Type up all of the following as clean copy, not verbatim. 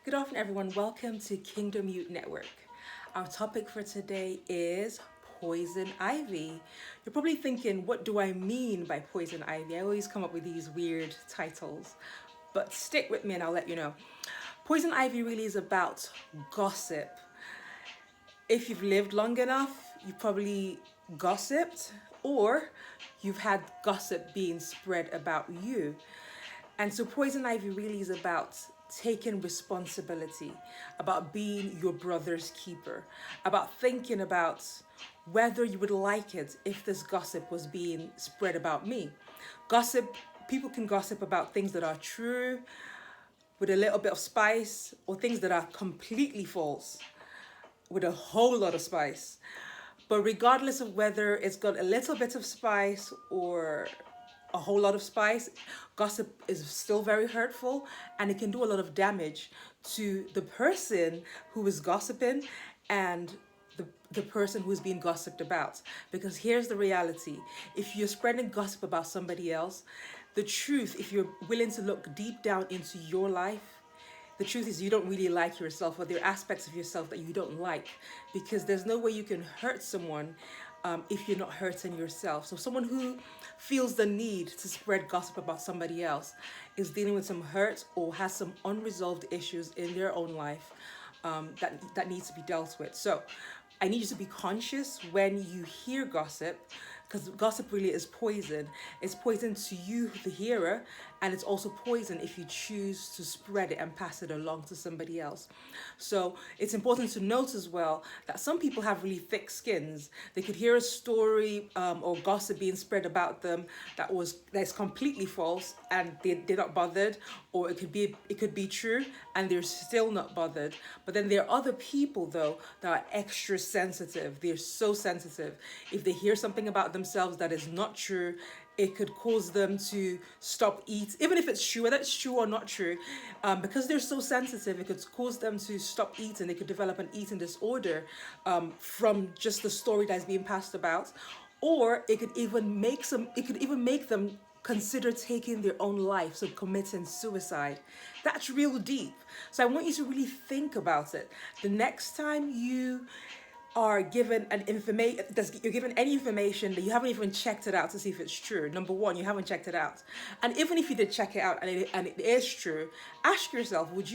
Good afternoon, everyone. Welcome to Kingdom Youth Network. Our topic for today is poison ivy. You're probably thinking, what do I mean by poison ivy? I always come up with these weird titles, but stick with me and I'll let you know. Poison ivy really is about gossip. If you've lived long enough, you probably gossiped or you've had gossip being spread about you. And so poison ivy really is about taking responsibility, about being your brother's keeper, about thinking about whether you would like it if this gossip was being spread about me. Gossip, people can gossip about things that are true with a little bit of spice, or things that are completely false with a whole lot of spice. But regardless of whether it's got a little bit of spice or a whole lot of spice, gossip is still very hurtful and it can do a lot of damage to the person who is gossiping and the person who's being gossiped about. Because here's the reality: if you're spreading gossip about somebody else, the truth, if you're willing to look deep down into your life, the truth is you don't really like yourself, or there are aspects of yourself that you don't like, because there's no way you can hurt someone if you're not hurting yourself. So someone who feels the need to spread gossip about somebody else is dealing with some hurt or has some unresolved issues in their own life that needs to be dealt with. So I need you to be conscious when you hear gossip, because gossip really is poison. It's poison to you, the hearer, and it's also poison if you choose to spread it and pass it along to somebody else. So it's important to note as well that some people have really thick skins. They could hear a story or gossip being spread about them that's completely false, and they're not bothered, or it could be true and they're still not bothered. But then there are other people though that are extra sensitive. They're so sensitive. If they hear something about themselves that is not true, it could cause them to stop eating, even if it's true, whether it's true or not true. Because they're so sensitive, it could cause them to stop eating. They could develop an eating disorder from just the story that's being passed about, or it could even make them consider taking their own life, so committing suicide. That's real deep. So I want you to really think about it. The next time you are given you're given any information that you haven't even checked it out to see if it's true. Number one, you haven't checked it out. And even if you did check it out and it is true, ask yourself, would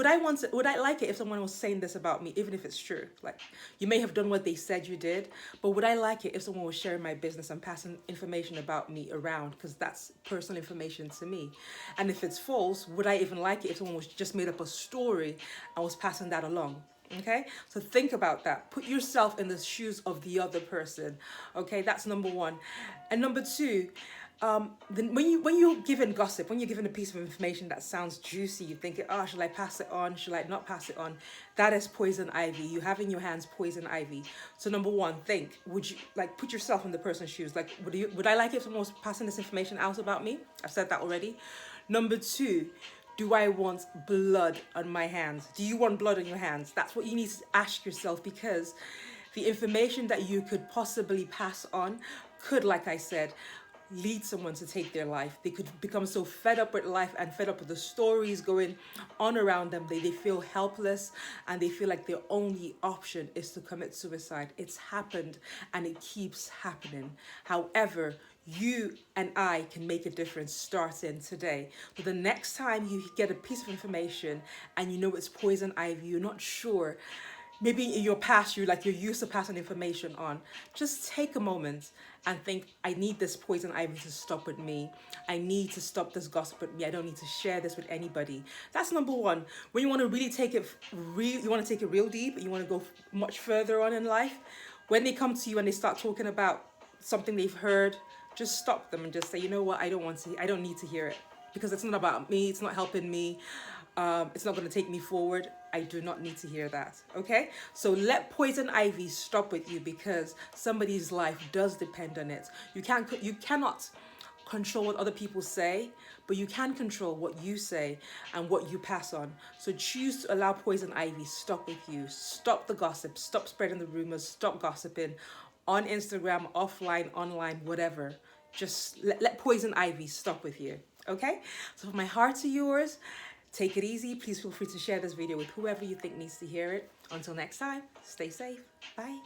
I like it if someone was saying this about me, even if it's true? Like, you may have done what they said you did, but would I like it if someone was sharing my business and passing information about me around, because that's personal information to me? And if it's false, would I even like it if someone was just made up a story and was passing that along? Okay, so think about that. Put yourself in the shoes of the other person. Okay, that's number one. And number two, when you're given gossip, when you're given a piece of information that sounds juicy, you think, oh, should I pass it on? Should I not pass it on? That is poison ivy. You have in your hands poison ivy. So number one, think, would you, like, put yourself in the person's shoes? Like, would I like it if someone was passing this information out about me? I've said that already. Number two, do I want blood on my hands? Do you want blood on your hands? That's what you need to ask yourself, because the information that you could possibly pass on could, like I said, lead someone to take their life. They could become so fed up with life and fed up with the stories going on around them. They feel helpless and they feel like their only option is to commit suicide. It's happened and it keeps happening. However, you and I can make a difference starting today. So the next time you get a piece of information and you know it's poison ivy, you're not sure, maybe in your past you're used to passing information on, just take a moment and think, I need this poison ivy to stop with me. I need to stop this gossip with me. I don't need to share this with anybody. That's number one. When you want to really take it real deep, and you want to go much further on in life, when they come to you and they start talking about something they've heard, just stop them and just say, you know what, I don't need to hear it, because it's not about me, it's not helping me, it's not going to take me forward. I do not need to hear that. Okay, so let poison ivy stop with you, because somebody's life does depend on it. You cannot control what other people say, but you can control what you say and what you pass on. So choose to allow poison ivy stop with you. Stop the gossip, stop spreading the rumors, stop gossiping on Instagram, offline, online, whatever. Just let poison ivy stop with you. Okay, so from my heart to yours, Take it easy. Please feel free to share this video with whoever you think needs to hear it. Until next time, stay safe. Bye.